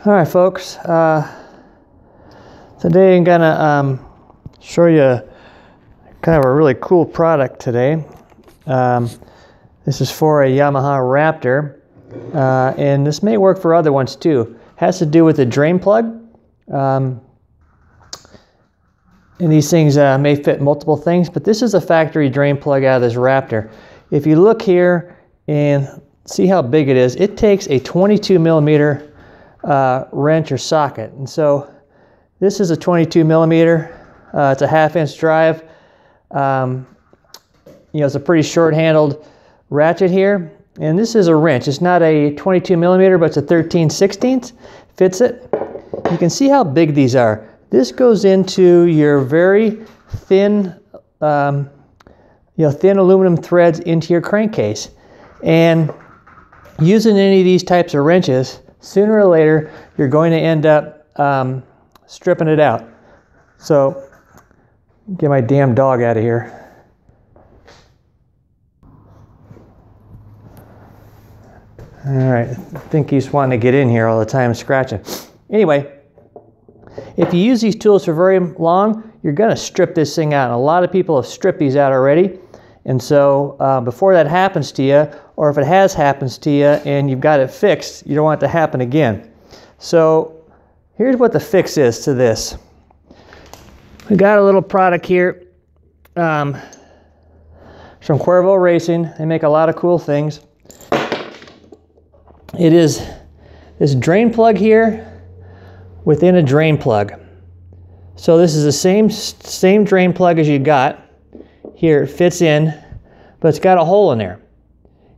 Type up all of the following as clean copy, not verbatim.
All right, folks. Today I'm gonna show you kind of a really cool product today. This is for a Yamaha Raptor, and this may work for other ones too. Has to do with the drain plug. And these things may fit multiple things, but this is a factory drain plug out of this Raptor. If you look here and see how big it is, it takes a 22 millimeter wrench or socket. And so this is a 22 millimeter. It's a 1/2 inch drive. It's a pretty short handled ratchet here. And this is a wrench. It's not a 22 millimeter, but it's a 13/16. Fits it. You can see how big these are. This goes into your very thin, thin aluminum threads into your crankcase. And using any of these types of wrenches, sooner or later, you're going to end up stripping it out. So, get my damn dog out of here. All right, I think he's wanting to get in here all the time, scratching. Anyway, if you use these tools for very long, you're going to strip this thing out. And a lot of people have stripped these out already. And so before that happens to you, or if it has happened to you and you've got it fixed, you don't want it to happen again. So here's what the fix is to this. We got a little product here from Cuervo Racing. They make a lot of cool things. It is this drain plug here within a drain plug. So this is the same drain plug as you got. Here it fits in, but it's got a hole in there.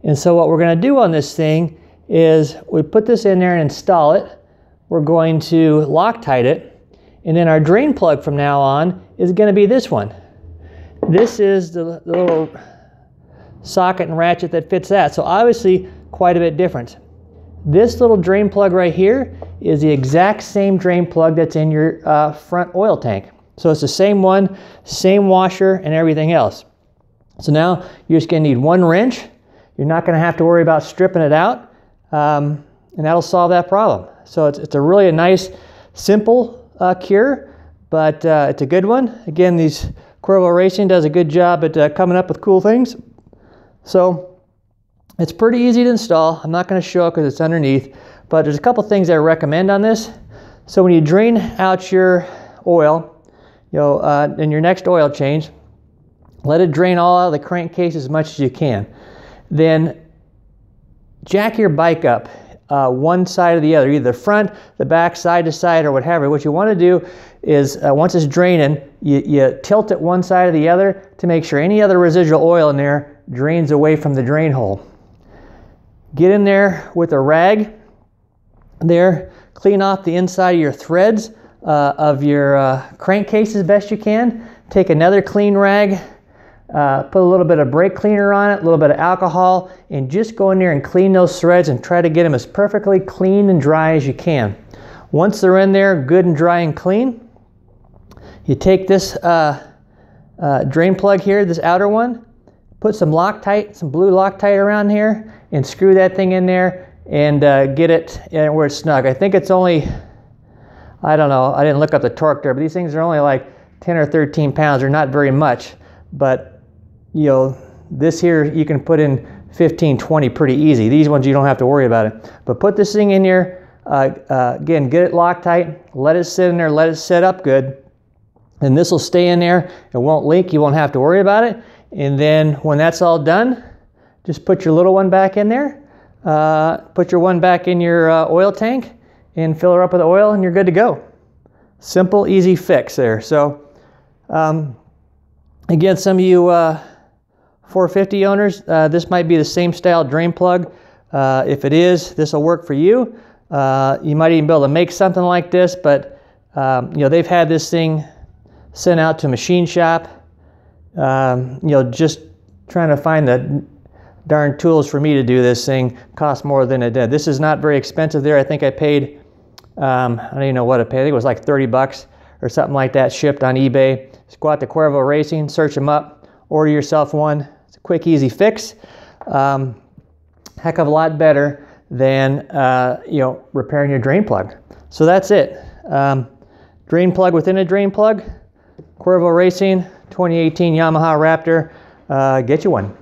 And so what we're going to do on this thing is we put this in there and install it. We're going to Loctite it, and then our drain plug from now on is going to be this one. This is the little socket and ratchet that fits that. So obviously quite a bit different. This little drain plug right here is the exact same drain plug that's in your front oil tank. So it's the same one, same washer and everything else. So now you're just going to need one wrench. You're not going to have to worry about stripping it out, and that'll solve that problem. So it's a really nice, simple cure, but it's a good one. Again, Cuervo Racing does a good job at coming up with cool things. So it's pretty easy to install. I'm not going to show it because it's underneath, but there's a couple things I recommend on this. So when you drain out your oil, in your next oil change, let it drain all out of the crankcase as much as you can. Then jack your bike up one side or the other, either the front, the back, side to side, or whatever. What you want to do is once it's draining, you tilt it one side or the other to make sure any other residual oil in there drains away from the drain hole. Get in there with a rag there, clean off the inside of your threads of your crankcase as best you can. Take another clean rag, put a little bit of brake cleaner on it, a little bit of alcohol, and just go in there and clean those threads and try to get them as perfectly clean and dry as you can. Once they're in there good and dry and clean, you take this drain plug here, this outer one, put some Loctite, some blue Loctite around here, and screw that thing in there and get it where it's snug. I think it's only, I don't know, I didn't look up the torque there, but these things are only like 10 or 13 pounds. They're not very much, but this here you can put in 15, 20 pretty easy. These ones you don't have to worry about it. But put this thing in here, again, get it Loctite, let it sit in there, let it set up good, and this will stay in there. It won't leak, you won't have to worry about it. And then when that's all done, just put your little one back in there, put your one back in your oil tank and fill her up with oil and you're good to go. Simple, easy fix there. So again, some of you 450 owners, this might be the same style drain plug. If it is, this will work for you. You might even be able to make something like this, but they've had this thing sent out to a machine shop. Just trying to find the darn tools for me to do this thing cost more than it did. This is not very expensive there. I think I paid, I don't even know what I paid. I think it was like 30 bucks or something like that shipped on eBay. Just go out to Cuervo Racing, search them up, order yourself one. It's a quick, easy fix. Heck of a lot better than repairing your drain plug. So that's it. Drain plug within a drain plug. Cuervo Racing 2018 Yamaha Raptor. Get you one.